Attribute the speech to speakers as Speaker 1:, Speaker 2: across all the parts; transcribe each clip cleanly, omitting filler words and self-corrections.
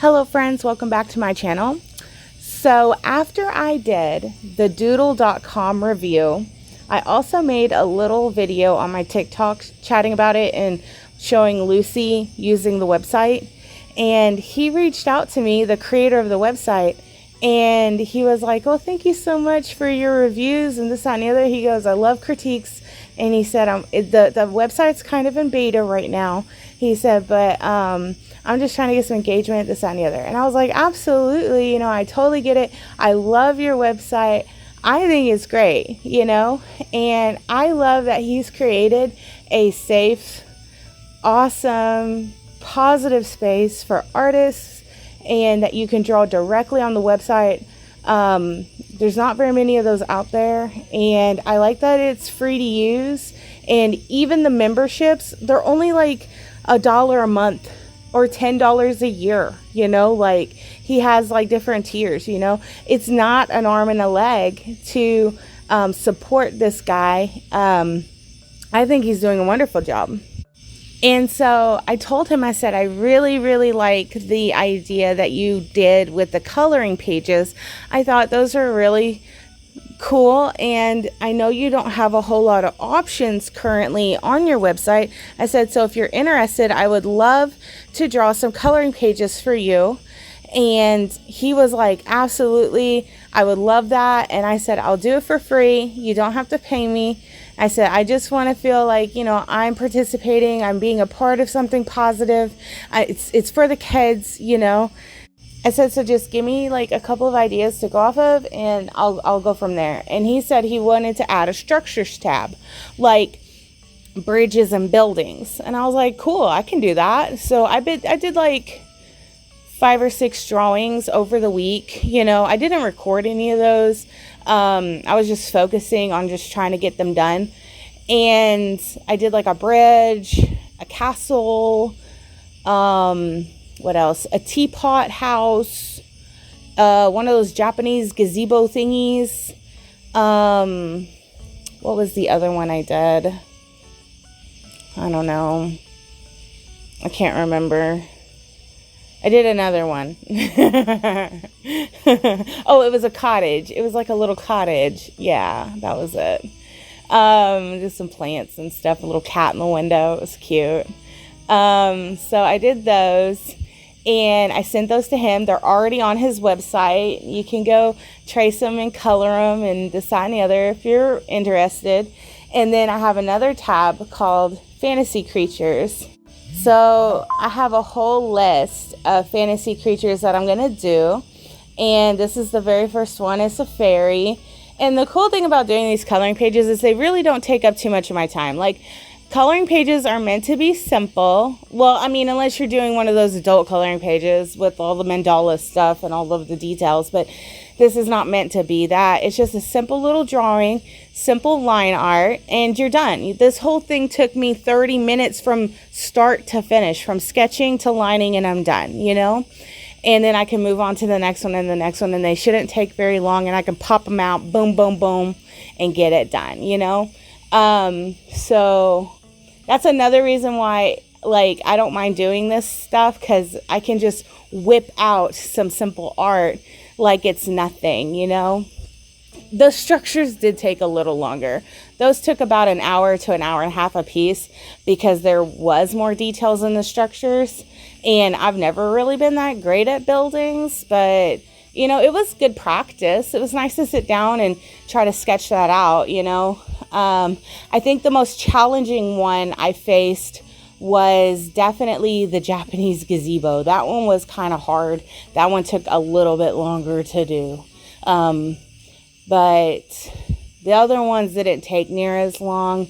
Speaker 1: Hello friends, welcome back to my channel. So after I did the doodle.com review, I also made a little video on my TikTok chatting about it and showing Lucy using the website. And he reached out to me, the creator of the website, and he was like, oh, thank you so much for your reviews and this, that, and the other. He goes, I love critiques. And he said, the website's kind of in beta right now. He said, but I'm just trying to get some engagement, this, that, and the other. And I was like, absolutely, I totally get it. I love your website. I think it's great, and I love that he's created a safe, awesome, positive space for artists and that you can draw directly on the website. There's not very many of those out there, and I like that it's free to use. And even the memberships, they're only like $1 a month or $10 a year, like he has like different tiers, it's not an arm and a leg to support this guy. I think he's doing a wonderful job. And so I told him, I said, I really, really like the idea that you did with the coloring pages. I thought those are really cool, and I know you don't have a whole lot of options currently on your website. I said, so if you're interested, I would love to draw some coloring pages for you. And he was like, absolutely, I would love that. And I said, I'll do it for free. You don't have to pay me. I said, I just want to feel like, I'm participating. I'm being a part of something positive. It's for the kids, I said, so just give me like a couple of ideas to go off of, and I'll go from there. And he said he wanted to add a structures tab, like bridges and buildings. And I was like, cool, I can do that. So I did like 5 or 6 drawings over the week. I didn't record any of those. I was just focusing on just trying to get them done. And I did like a bridge, a castle, what else? A teapot house, one of those Japanese gazebo thingies. What was the other one I did? I don't know. I can't remember. I did another one. Oh, it was a cottage. It was like a little cottage. Yeah, that was it. Just some plants and stuff. A little cat in the window. It was cute. So I did those, and I sent those to him. They're already on his website. You can go trace them and color them and this, that, and the other if you're interested. And then I have another tab called Fantasy Creatures. So I have a whole list of fantasy creatures that I'm going to do. And this is the very first one. It's a fairy. And the cool thing about doing these coloring pages is they really don't take up too much of my time. Like, coloring pages are meant to be simple. Well, I mean, unless you're doing one of those adult coloring pages with all the mandala stuff and all of the details. But this is not meant to be that. It's just a simple little drawing, simple line art, and you're done. This whole thing took me 30 minutes from start to finish, from sketching to lining, and I'm done, And then I can move on to the next one and the next one, and they shouldn't take very long, and I can pop them out, boom, boom, boom, and get it done, So that's another reason why, like, I don't mind doing this stuff, because I can just whip out some simple art like it's nothing, The structures did take a little longer. Those took about an hour to an hour and a half a piece because there was more details in the structures. And I've never really been that great at buildings, but, it was good practice. It was nice to sit down and try to sketch that out, I think the most challenging one I faced was definitely the Japanese gazebo. That one was kind of hard. That one took a little bit longer to do. But the other ones didn't take near as long.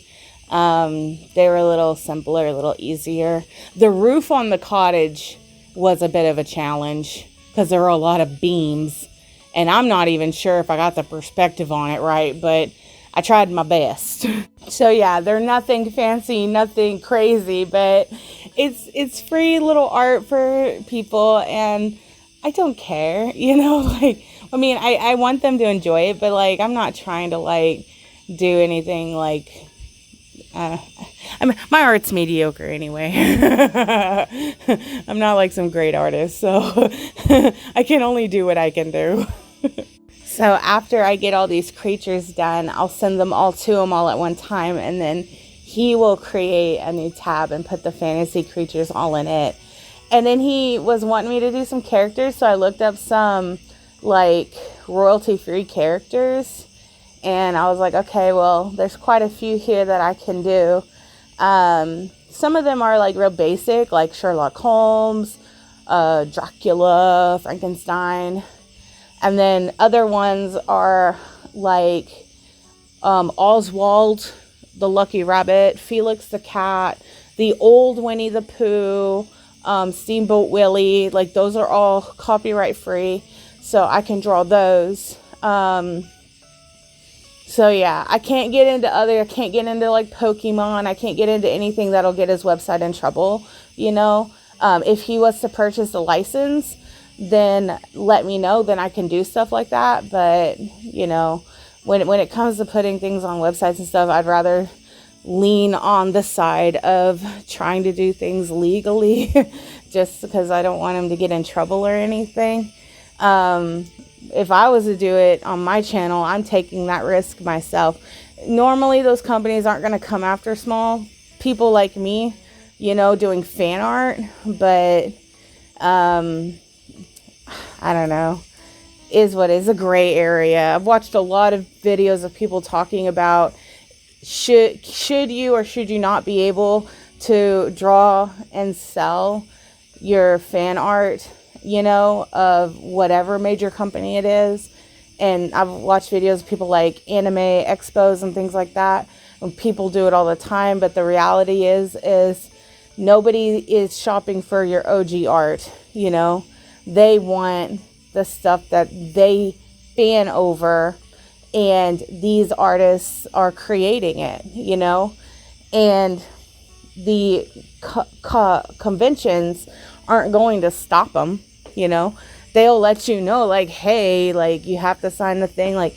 Speaker 1: They were a little simpler, a little easier. The roof on the cottage was a bit of a challenge because there were a lot of beams, and I'm not even sure if I got the perspective on it right, but I tried my best. So yeah, they're nothing fancy, nothing crazy, but it's free little art for people, and I don't care, like, I mean, I want them to enjoy it, but like, I'm not trying to like do anything like I mean, my art's mediocre anyway. I'm not like some great artist, so I can only do what I can do. So after I get all these creatures done, I'll send them all to him all at one time, and then he will create a new tab and put the fantasy creatures all in it. And then he was wanting me to do some characters, so I looked up some like royalty-free characters, and I was like, okay, well, there's quite a few here that I can do. Some of them are like real basic, like Sherlock Holmes, Dracula, Frankenstein. And then other ones are like Oswald the Lucky Rabbit, Felix the Cat, the old Winnie the Pooh, Steamboat Willie. Like those are all copyright free, so I can draw those. So yeah, I can't get into like Pokemon. I can't get into anything that'll get his website in trouble, you know. If he was to purchase a license, then let me know, then I can do stuff like that. But, you know, when it comes to putting things on websites and stuff, I'd rather lean on the side of trying to do things legally just because I don't want him to get in trouble or anything. If I was to do it on my channel, I'm taking that risk myself. Normally, those companies aren't going to come after small people like me, you know, doing fan art. But, I don't know, is what is a gray area. I've watched a lot of videos of people talking about should you or should you not be able to draw and sell your fan art, you know, of whatever major company it is. And I've watched videos of people like anime expos and things like that, and people do it all the time. But the reality is nobody is shopping for your OG art, you know. They want the stuff that they fan over, and these artists are creating it, you know. And the conventions aren't going to stop them, you know. They'll let you know, like, hey, like, you have to sign the thing, like,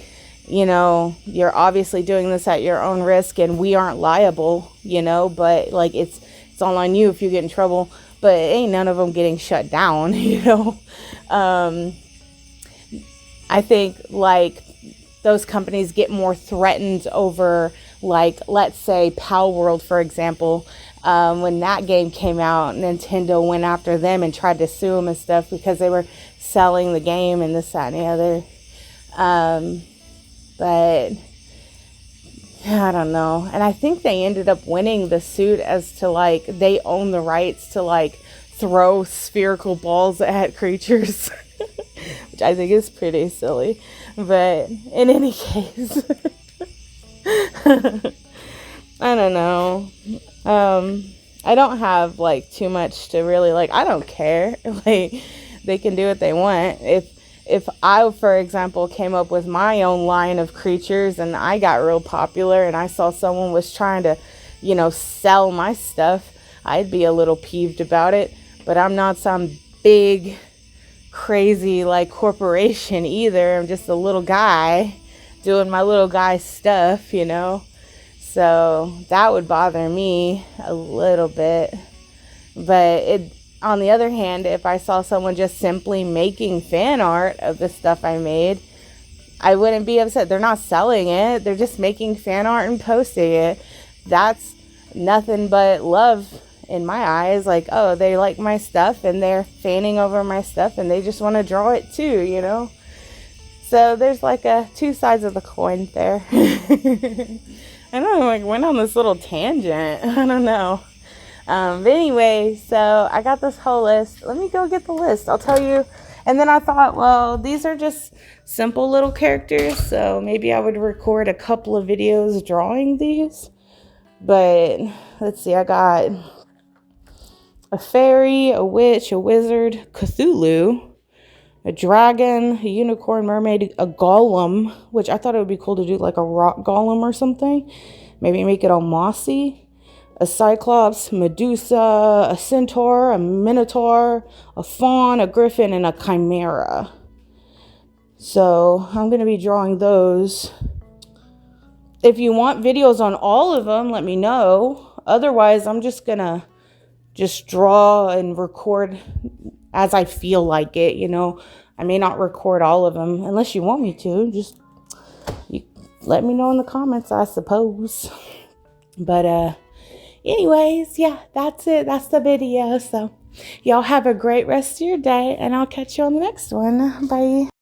Speaker 1: you know, you're obviously doing this at your own risk and we aren't liable, you know. But like, it's all on you if you get in trouble. But ain't none of them getting shut down, you know. I think like those companies get more threatened over, like, let's say Pal World, for example. When that game came out, Nintendo went after them and tried to sue them and stuff because they were selling the game and this, that, and the other. But I don't know. And I think they ended up winning the suit as to, like, they own the rights to, like, throw spherical balls at creatures, which I think is pretty silly. But in any case, I don't know. I don't have, like, too much to really, like, I don't care. Like, they can do what they want. If I, for example, came up with my own line of creatures and I got real popular and I saw someone was trying to, you know, sell my stuff, I'd be a little peeved about it. But I'm not some big, crazy, like, corporation either. I'm just a little guy doing my little guy stuff, you know. So that would bother me a little bit. But on the other hand, if I saw someone just simply making fan art of the stuff I made, I wouldn't be upset. They're not selling it. They're just making fan art and posting it. That's nothing but love in my eyes. Like, oh, they like my stuff and they're fanning over my stuff and they just want to draw it too, you know? So there's like two sides of the coin there. I don't know, like, went on this little tangent. I don't know. But anyway, so I got this whole list. Let me go get the list. I'll tell you. And then I thought, well, these are just simple little characters, so maybe I would record a couple of videos drawing these. But let's see, I got a fairy, a witch, a wizard, Cthulhu, a dragon, a unicorn, mermaid, a golem, which I thought it would be cool to do like a rock golem or something. Maybe make it all mossy. A cyclops, Medusa, a centaur, a minotaur, a faun, a griffin, and a chimera. So I'm going to be drawing those if you want videos on all of them, let me know. Otherwise, I'm just gonna draw and record as I feel like it, you know. I may not record all of them unless you want me to. Just let me know in the comments, I suppose. But anyways, yeah, that's it. That's the video. So y'all have a great rest of your day, and I'll catch you on the next one. Bye.